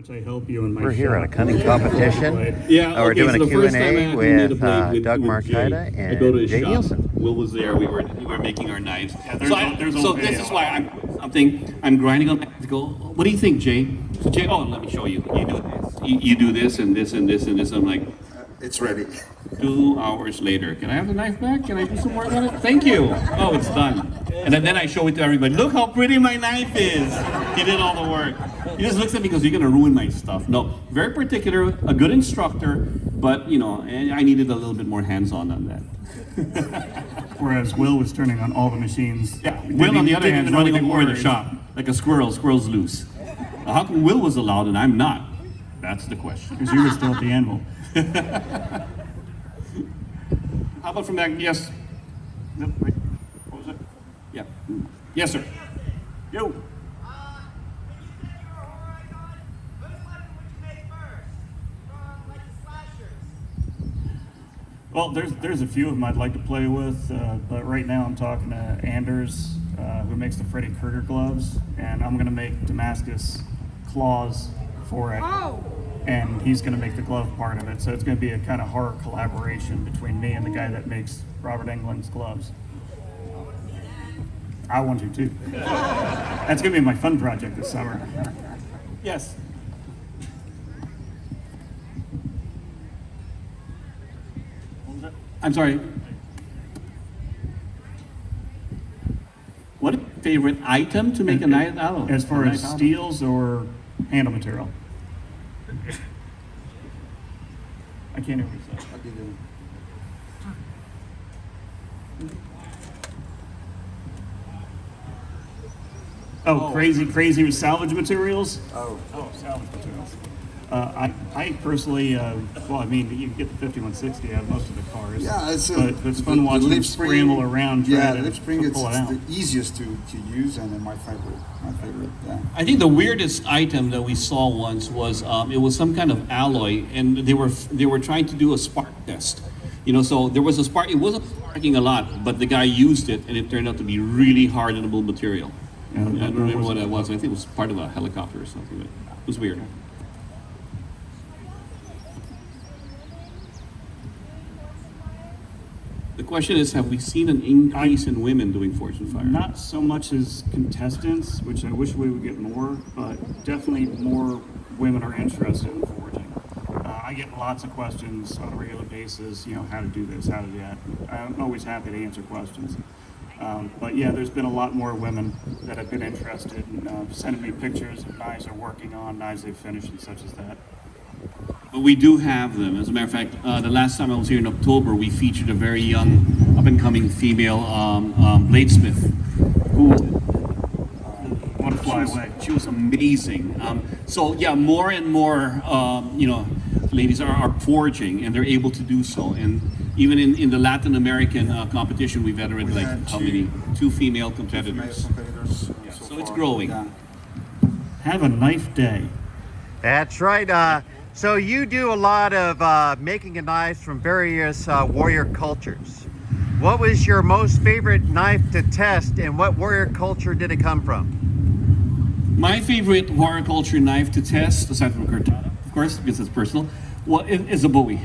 much I help you in my We're here shop. at a cutting competition. Yeah, We're doing so a the first time I Q&A had to made a with blade with Doug Jay, Marcaida I go to and his shop. J.neilson. Will was there. We were making our knives. Yeah, there's so a this video. is why I'm grinding on. I go. What do you think, Jay? So Jay, oh, let me show you. You do this. You do this and this and this and this. I'm like, It's ready. 2 hours later. Can I have the knife back? Can I do some work on it? Thank you. Oh, it's done. And then I show it to everybody. Look how pretty my knife is. He did all the work. He just looks at me because you're gonna ruin my stuff. No, very particular, a good instructor, but you know, I needed a little bit more hands-on on that. Whereas Will was turning on all the machines. Yeah, Will on the other hand is running all over the shop like a squirrel. Squirrel's loose. Now, how come Will was allowed and I'm not? That's the question. Because you were still at the anvil. How about from back? Yes. No, wait. What was it? Yeah. Yes, sir. Yo. Well, there's a few of them I'd like to play with, but right now I'm talking to Anders, who makes the Freddy Krueger gloves, and I'm going to make Damascus claws for it. Oh. And he's going to make the glove part of it, so it's going to be a kind of horror collaboration between me and the guy that makes Robert Englund's gloves. I want to too. That's going to be my fun project this summer. Yes. I'm sorry. What is your favorite item to make a knife out of? As far as steels or handle material? I can't hear what you said. Oh, crazy salvage materials? Oh, Salvage materials. I personally, well, I mean, you can get the 5160 out of most of the cars. yeah, but it's fun watching them scramble around Yeah, trying lip spring pull it it's out. the easiest to use and then my favorite. Yeah. I think the weirdest item that we saw once was it was some kind of alloy, and they were trying to do a spark test. You know, so there was a spark. It wasn't sparking a lot, but the guy used it, and it turned out to be really hardenable material. Yeah, I don't remember what it was. I think it was part of a helicopter or something. But it was weird. The question is, have we seen an increase in women doing forged fire? Not so much as contestants, which I wish we would get more, but definitely more women are interested in forging. I get lots of questions on a regular basis, you know, how to do this, how to do that. I'm always happy to answer questions. But yeah, there's been a lot more women that have been interested in sending me pictures of knives they're working on, knives they've finished, and such as that. But we do have them. As a matter of fact, the last time I was here in October, we featured a very young, up-and-coming female bladesmith who Want to fly away. she was amazing. So yeah, more and more, you know, ladies are forging, and they're able to do so. And even in the Latin American competition, we've had already like how many? Two female competitors. So it's growing. Yeah. Have a knife day. That's right. So you do a lot of making of knives from various warrior cultures. What was your most favorite knife to test, and what warrior culture did it come from? My favorite warrior culture knife to test, aside from Cortana, of course, because it's personal, is a Bowie.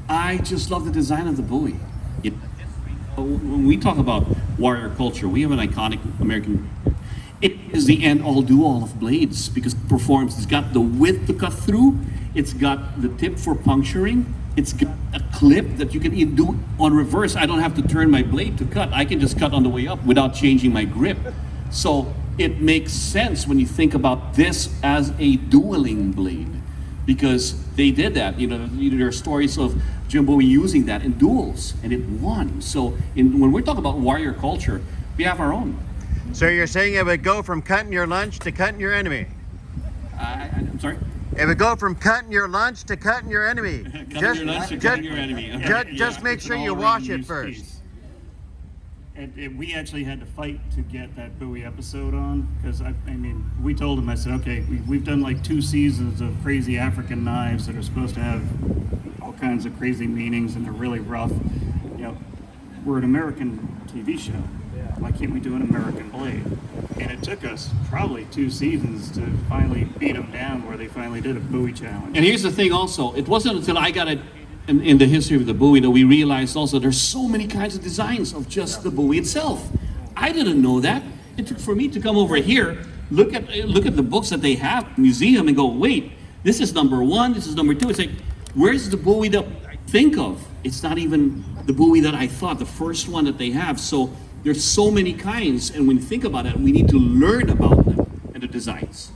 I just love the design of the Bowie. When we talk about warrior culture, we have an iconic American. It is the end-all, do-all of blades because it performs. It's got the width to cut through. It's got the tip for puncturing. It's got a clip that you can even do on reverse. I don't have to turn my blade to cut. I can just cut on the way up without changing my grip. So it makes sense when you think about this as a dueling blade because they did that. You know, there are stories of Jim Bowie using that in duels, and it won. So when we're talking about warrior culture, we have our own. So you're saying it would go from cutting your lunch to cutting your enemy? I'm sorry? It would go from cutting your lunch to cutting your enemy. Cutting your lunch to cutting your enemy. Just make sure you wash it first. And we actually had to fight to get that Bowie episode on because I mean, we told him, I said, okay, we've done like 2 seasons of crazy African knives that are supposed to have all kinds of crazy meanings and they're really rough. You know, we're an American TV show. Why can't we do an American blade? And it took us probably 2 seasons to finally beat them down where they finally did a Bowie challenge. And here's the thing also, it wasn't until I got it in the history of the Bowie that we realized also there's so many kinds of designs of just the Bowie itself. I didn't know that. It took for me to come over here, look at the books that they have in the museum and go, wait, this is number 1, this is number 2. It's like, where's the Bowie that I think of? It's not even the Bowie that I thought, the first one that they have. So there's so many kinds, and when you think about it, we need to learn about them and the designs.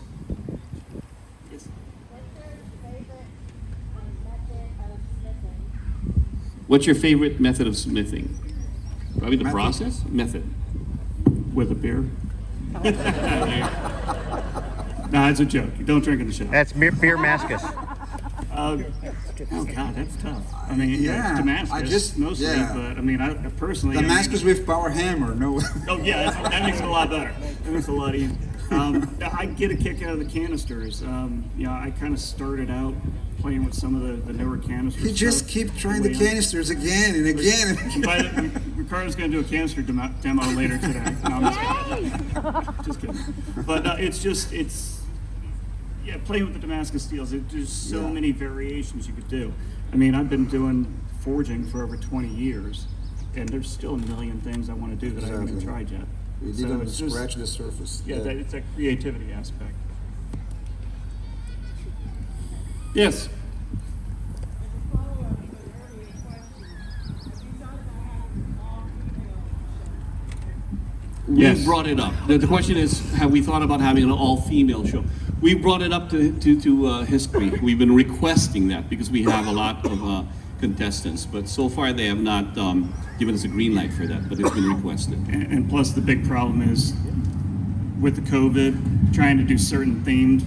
Yes. What's your favorite method of smithing? Probably the Method? process? Method. With a beer? Nah, it's a joke. You don't drink in the shop. That's beer mascus. Oh God, that's tough. I mean, Yeah, Damascus I just- mostly, yeah. but I mean, I personally. Damascus with power hammer, no. Oh yeah, that makes it a lot better. That makes it a lot easier. I get a kick out of the canisters. I kind of started out playing with some of the newer canisters. You just keep trying the canisters again and again. Ricardo's going to do a canister demo later today. No, I'm just kidding. But playing with the Damascus steels, there's so many variations you could do. I mean, I've been doing forging for over 20 years, and there's still a million things I want to do that I haven't even tried yet. We So didn't it's just- scratch the surface. It's a creativity aspect. Yes. Yes. We brought it up. The question is, have we thought about having an all-female show? We brought it up to history. We've been requesting that because we have a lot of contestants, but so far they have not given us a green light for that, but it's been requested. And plus, the big problem is with the COVID, trying to do certain themed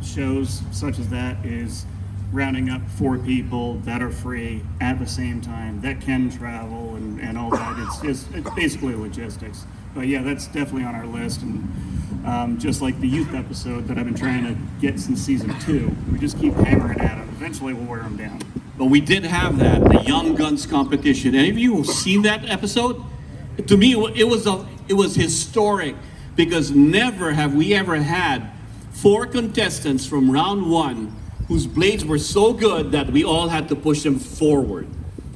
shows such as that is rounding up 4 people that are free at the same time that can travel and all that. It's basically logistics. But yeah, that's definitely on our list. And just like the youth episode that I've been trying to get since season 2, we just keep hammering at them. Eventually, we'll wear them down. But we did have that, the Young Guns competition. Any of you who've seen that episode? To me, it was historic because never have we ever had 4 contestants from round 1 whose blades were so good that we all had to push them forward.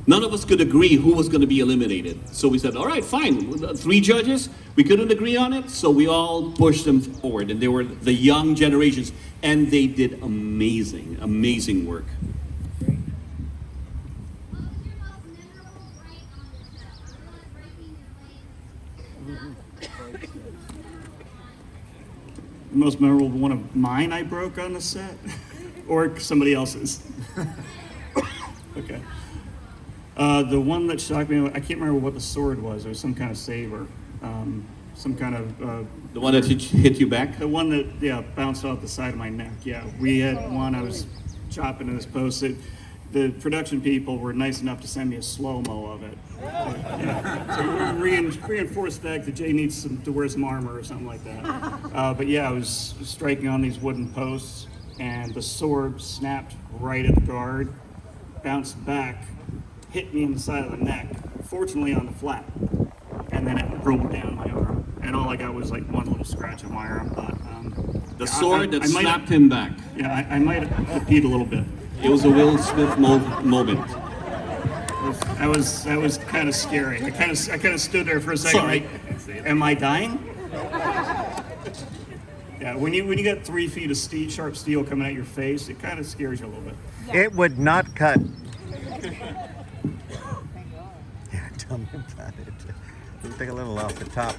None of us could agree who was going to be eliminated. So we said, all right, fine. 3 judges, we couldn't agree on it, so we all pushed them forward. And they were the young generations, and they did amazing, amazing work. The most memorable one of mine I broke on the set, or somebody else's. Okay. The one that shocked me, I can't remember what the sword was. It was some kind of saber, some kind of. The one that hit you back? The one that bounced off the side of my neck. Yeah, we had one. I was chopping in this post. The production people were nice enough to send me a slow-mo of it. So we reinforced that J needs to wear some armor or something like that. But yeah, I was striking on these wooden posts, and the sword snapped right at the guard, bounced back, hit me in the side of the neck, fortunately on the flat, and then it rolled down my arm. And all I got was like one little scratch on my arm. But The sword that I might snapped him back. Yeah, I might have peed a little bit. It was a Will Smith moment. That was kind of scary. I kind of stood there for a second. Sorry. Like, am I dying? Yeah, when you get 3 feet of sharp steel coming at your face, it kind of scares you a little bit. It would not cut. Yeah, tell me about it. Let's take a little off the top.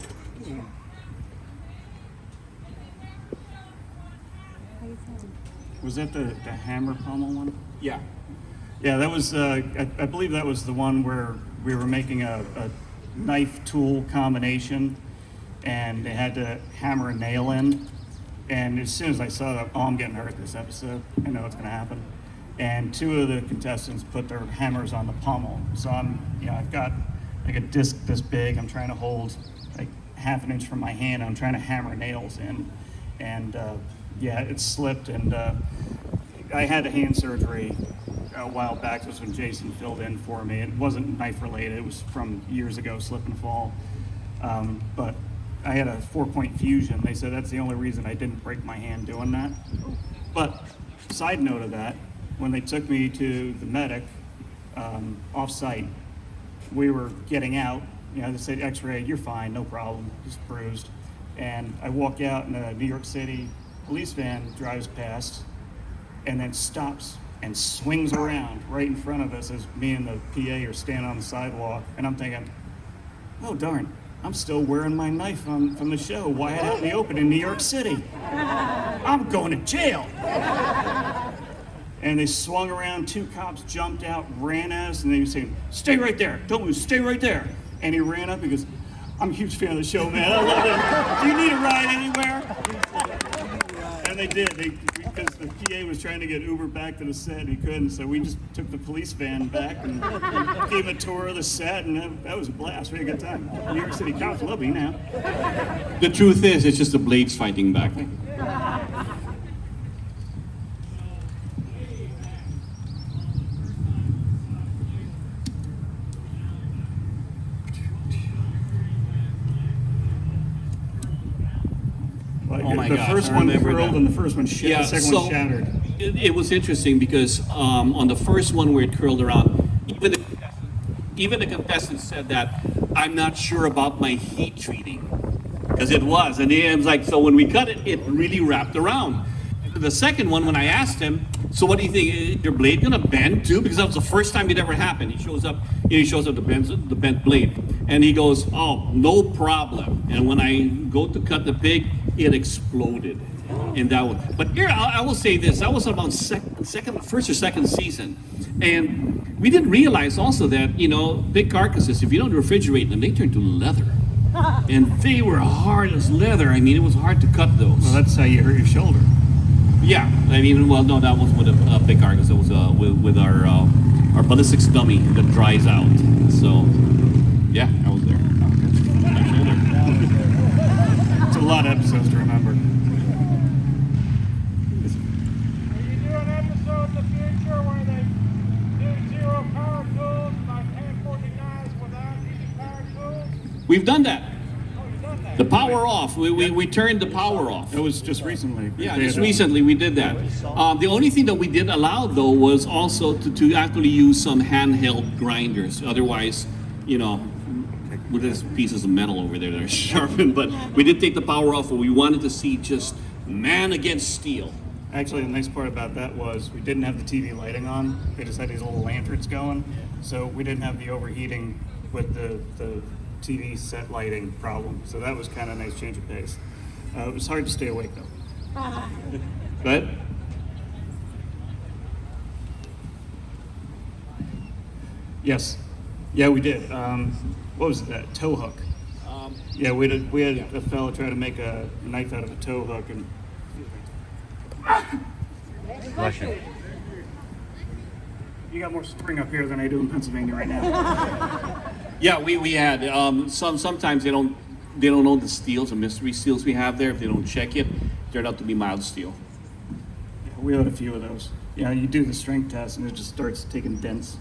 Was that the hammer pommel one? Yeah. Yeah, that was. I believe that was the one where we were making a knife tool combination, and they had to hammer a nail in. And as soon as I saw that, oh, I'm getting hurt this episode. I know what's going to happen. And 2 of the contestants put their hammers on the pommel. So I've got like a disc this big. I'm trying to hold like half an inch from my hand. I'm trying to hammer nails in, and it slipped. And I had a hand surgery a while back. This was when Jason filled in for me. It wasn't knife related. It was from years ago, slip and fall. But I had a 4-point fusion. They said that's the only reason I didn't break my hand doing that. But side note of that, when they took me to the medic off-site, we were getting out. You know, they said, X-ray, you're fine, no problem, just bruised. And I walk out, and a New York City police van drives past, and then stops and swings around right in front of us as me and the PA are standing on the sidewalk. And I'm thinking, oh darn, I'm still wearing my knife from the show. Why had me open in New York City? I'm going to jail. And they swung around, 2 cops jumped out, ran at us, and they were saying, stay right there, don't move, stay right there. And he ran up, he goes, I'm a huge fan of the show, man, I love it. Do you need a ride anywhere? And they did, because the PA was trying to get Uber back to the set, and he couldn't, so we just took the police van back and gave a tour of the set, and that was a blast. We had a good time. New York City cops love me now. The truth is, it's just the blades fighting back. Like, my the gosh, first I one remember curled that. and the first one shattered, the second one shattered. It was interesting because on the first one where it curled around, even the contestant said that, I'm not sure about my heat treating. Because it was, and it was like, so when we cut it, it really wrapped around. And the second one, when I asked him, so what do you think, is your blade gonna bend too? Because that was the first time it ever happened. He shows up the bent blade, and he goes, oh, no problem. And when I go to cut the pig, it exploded. And that was, but here, I will say this, that was about first or second season. And we didn't realize also that, you know, big carcasses, if you don't refrigerate them, they turn to leather. And they were hard as leather. I mean, it was hard to cut those. Well, that's how you hurt your shoulder. Yeah, I mean, well, no, that was with a big carcass. It was with our ballistics dummy that dries out. So, yeah, I was there. My shoulder. It's a lot of episodes to remember. Will you do an episode in the future where they do zero power tools, like hand-forging knives without using power tools? We've done that. Oh, you've done that. The power off. We turned the power off. It was just recently. Yeah, just recently we did that. The only thing that we did allow, though, was also to actually use some handheld grinders. Otherwise, you know, with these pieces of metal over there that are sharpened. But we did take the power off, but we wanted to see just man against steel. Actually, the nice part about that was we didn't have the TV lighting on. They just had these little lanterns going. So we didn't have the overheating with the TV set lighting problem. So that was kind of a nice change of pace. It was hard to stay awake, though. Go ahead. Yes. Yeah, we did. What was that? Tow hook. Yeah, we had a fellow try to make a knife out of a tow hook, and Bless you. you got more spring up here than I do in Pennsylvania right now. Yeah, we had sometimes they don't know the steels, the mystery steels we have there. If they don't check it, turned out to be mild steel. We had a few of those. Yeah, you do the strength test, and it just starts taking dents.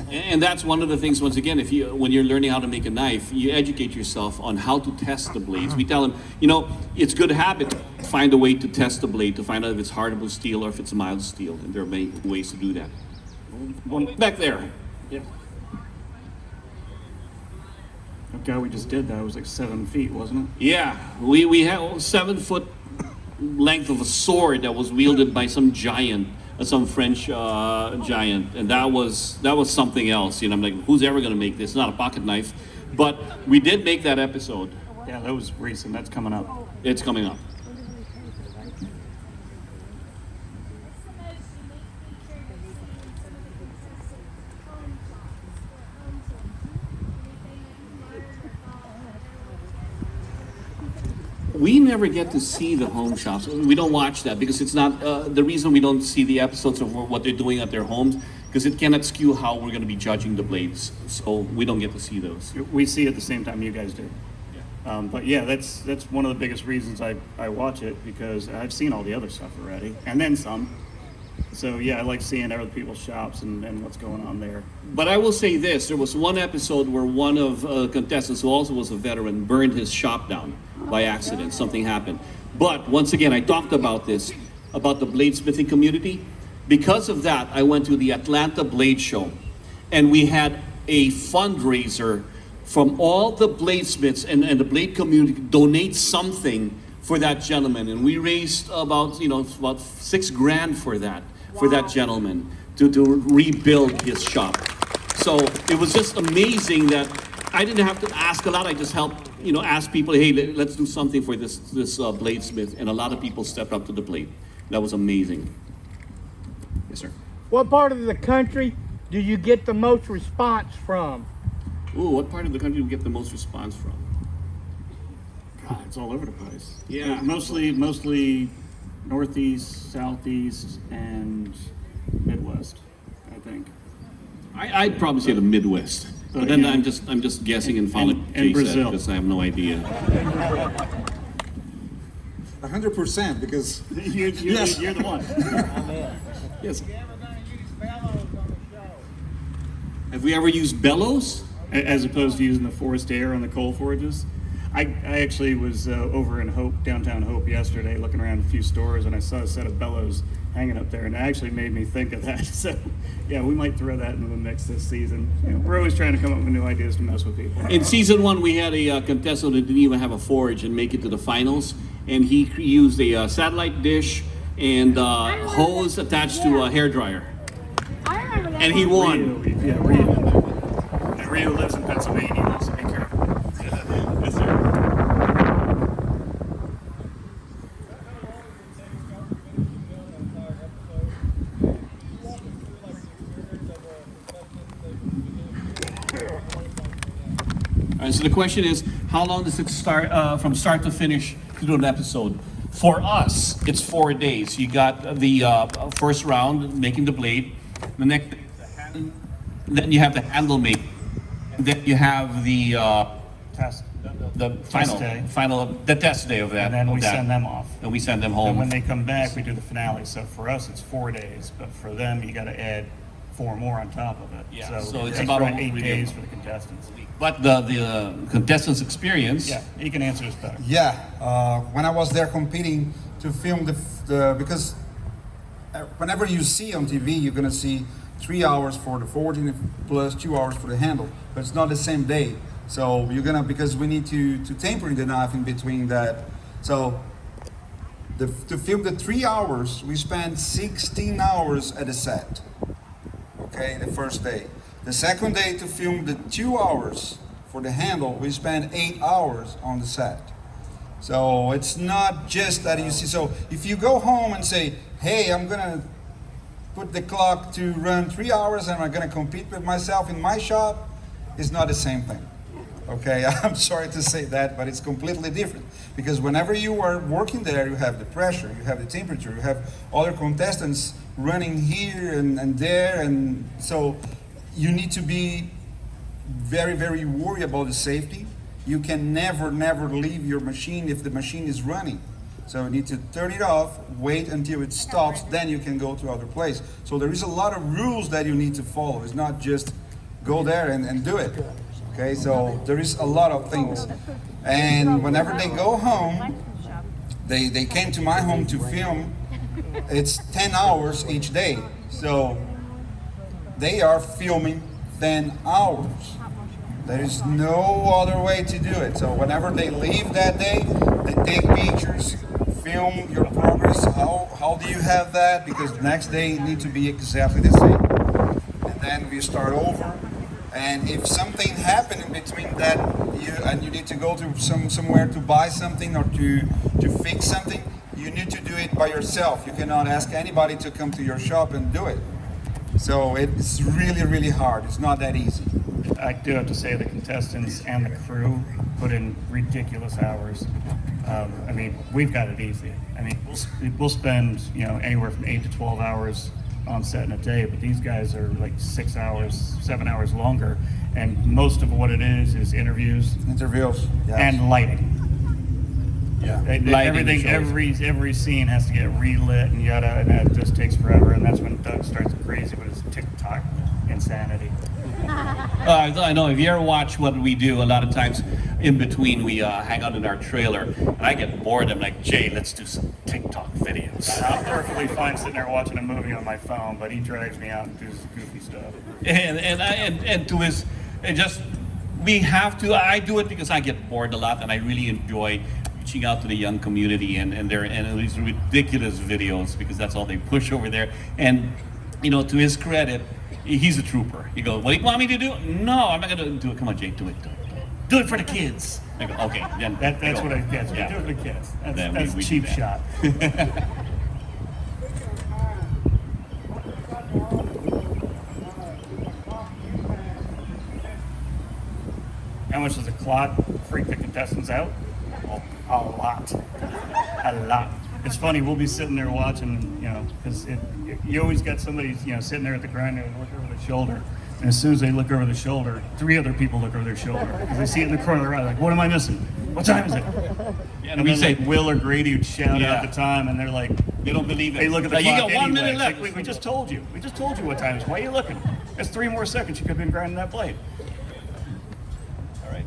And that's one of the things. Once again, when you're learning how to make a knife, you educate yourself on how to test the blades. We tell them, you know, it's good habit to find a way to test the blade to find out if it's hardened steel or if it's mild steel, and there are many ways to do that. One back there. Yep. That guy we just did that was like 7 feet, wasn't it? Yeah, we had a 7 foot length of a sword that was wielded by some giant, some French giant, and that was something else. You know, I'm like, who's ever going to make this? It's not a pocket knife, but we did make that episode. Yeah, that was recent. That's coming up. It's coming up. We never get to see the home shops. We don't watch that because it's not the reason we don't see the episodes of what they're doing at their homes, because it cannot skew how we're going to be judging the blades. So we don't get to see those. We see it at the same time you guys do. But yeah, that's one of the biggest reasons I watch it, because I've seen all the other stuff already, and then some. So yeah, I like seeing other people's shops and what's going on there. But I will say this, there was one episode where one of contestants, who also was a veteran, burned his shop down by accident. Something happened. But once again, I talked about this, about the bladesmithing community. Because of that, I went to the Atlanta Blade Show, and we had a fundraiser from all the bladesmiths and the blade community donate something for that gentleman. And we raised about $6,000 for that gentleman to rebuild his shop. So it was just amazing that I didn't have to ask a lot. I just helped, ask people, hey, let's do something for this bladesmith. And a lot of people stepped up to the plate. That was amazing. Yes, sir. What part of the country do you get the most response from? Ooh, what part of the country do we get the most response from? God, it's all over the place. Yeah. Mostly Northeast, Southeast, and Midwest, I think. I'd probably say the Midwest. But then yeah. I'm just guessing and following And Jay said, Brazil. because I have no idea. 100% because You're Yes. the one. Yes. You ever gonna use bellows on the show? Have we ever used bellows? As opposed to using the forced air on the coal forges. I actually was over in downtown Hope yesterday, looking around a few stores, and I saw a set of bellows hanging up there, and it actually made me think of that. So, yeah, we might throw that into the mix this season. We're always trying to come up with new ideas to mess with people. In season 1, we had a contestant that didn't even have a forge and make it to the finals, and he used a satellite dish and hose attached to a hairdryer, I remember that. and he won. Rio. And Rio lives in Pennsylvania, so be careful. Yes, sir. All right, so the question is, how long does it start from start to finish to do an episode? For us, it's 4 days. You got the first round, making the blade. The next, then you have the handle make. Then you have the Test. the day. the test day of that. And then we of that. send them off. And we send them And home. when they come back, we do the finale. So for us, it's 4 days, but for them, you got to add 4 more on top of it. Yeah, so it's extra about 8 really- days for the contestants. But the contestants' experience. Yeah, you can answer this better. yeah, when I was there competing to film because whenever you see on TV, you're gonna see 3 hours for the forging plus 2 hours for the handle, but it's not the same day. So you're gonna, because we need to taper the knife in between that. So to film the 3 hours, we spent 16 hours at a set. Okay, the first day. The second day to film the 2 hours for the handle, we spent 8 hours on the set. So it's not just that you see. So if you go home and say, hey, I'm gonna put the clock to run 3 hours and I'm gonna compete with myself in my shop, it's not the same thing. Okay, I'm sorry to say that, but it's completely different. Because whenever you are working there, you have the pressure, you have the temperature, you have other contestants running here and there, and so you need to be very, very worried about the safety. You can never leave your machine if the machine is running. So you need to turn it off, wait until it stops, then you can go to other place. So there is a lot of rules that you need to follow. It's not just go there and do it. Okay, so there is a lot of things. And whenever they go home, they came to my home to film. It's 10 hours each day. So they are filming 10 hours. There is no other way to do it. So whenever they leave that day, they take pictures, film your progress. How do you have that? Because the next day it needs to be exactly the same. And then we start over. And if something happened in between that, you need to go to somewhere to buy something or to fix something, you need to do it by yourself. You cannot ask anybody to come to your shop and do it. So it's really, really hard. It's not that easy. I do have to say the contestants and the crew put in ridiculous hours. I mean, we've got it easy. I mean, we'll spend anywhere from 8 to 12 hours on set in a day, but these guys are like 6 hours, 7 hours longer, and most of what it is interviews Interviews. Yes. and lighting. Yeah. Lighting Everything, shows. every scene has to get relit and and that just takes forever. And that's when Doug starts crazy with his TikTok insanity. I know, if you ever watch what we do, a lot of times in between we hang out in our trailer, and I get bored. I'm like, Jay, let's do some TikTok videos. I'm perfectly fine sitting there watching a movie on my phone, but he drags me out and does goofy stuff. And to his, and just, we have to, I do it because I get bored a lot, and I really enjoy reaching out to the young community and these ridiculous videos, because that's all they push over there. And, you know, to his credit, he's a trooper. He goes, what do you want me to do? No, I'm not going to do it. Come on, Jake, do it. Do it for the kids. I go, okay. Then That's what I get. Yeah. Do it for the kids. Then That's we do cheap that. shot. How much does a clock freak the contestants out? A lot. A lot. It's funny, we'll be sitting there watching, you know, because you always got somebody, you know, sitting there at the grinder and look over their shoulder. And as soon as they look over their shoulder, 3 other people look over their shoulder. Because they see it in the corner of their eye, like, what am I missing? What time is it? And And we then say, like Will or Grady would shout Yeah. out the time, and they're like, they don't believe it. they look at the Like, clock you got 1 anyway. minute It's left. like, we just told you. We just told you what time it is. Why are you looking? That's 3 more seconds. You could have been grinding that blade. All right.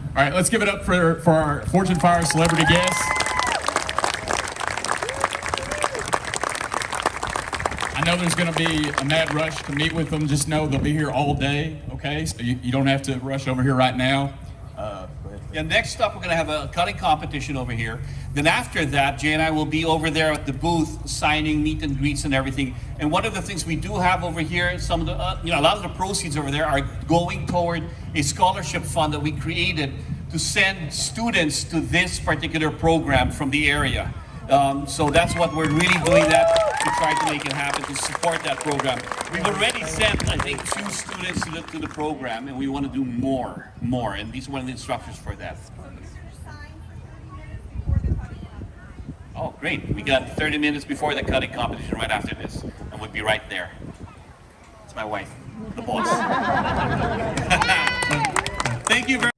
All right, let's give it up for our Fortune Fire celebrity guests. I know there's going to be a mad rush to meet with them. Just know they'll be here all day, okay? So you don't have to rush over here right now. Yeah, next up, we're going to have a cutting competition over here. Then after that, Jay and I will be over there at the booth signing meet and greets and everything. And one of the things we do have over here, some of the, a lot of the proceeds over there are going toward a scholarship fund that we created to send students to this particular program from the area. So that's what we're really doing, that to try to make it happen, to support that program. We've already sent, I think, 2 students to the program, and we want to do more. And these are one of the instructors for that. Oh, great. We got 30 minutes before the cutting competition right after this. And we'll be right there. It's my wife, the boss. Thank you very much.